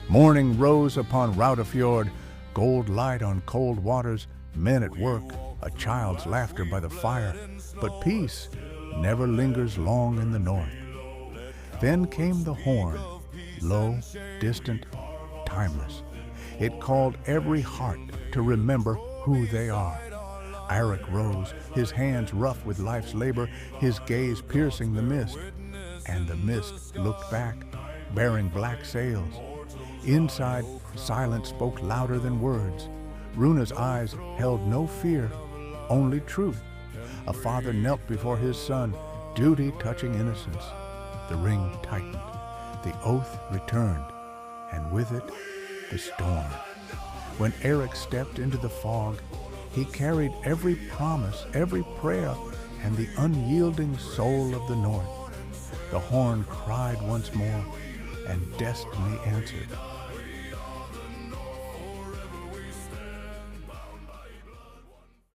Morning rose upon Raudafjord, gold light on cold waters, men at work, a child's laughter by the fire. But peace never lingers long in the north. Then came the horn, low, distant, timeless. It called every heart to remember who they are. Eirik rose, his hands rough with life's labor, his gaze piercing the mist. And the mist looked back, bearing black sails. Inside, silence spoke louder than words. Runa's eyes held no fear, only truth. A father knelt before his son, duty touching innocence. The ring tightened, the oath returned, and with it, the storm. When Eirik stepped into the fog, he carried every promise, every prayer, and the unyielding soul of the north. The horn cried once more, and destiny answered.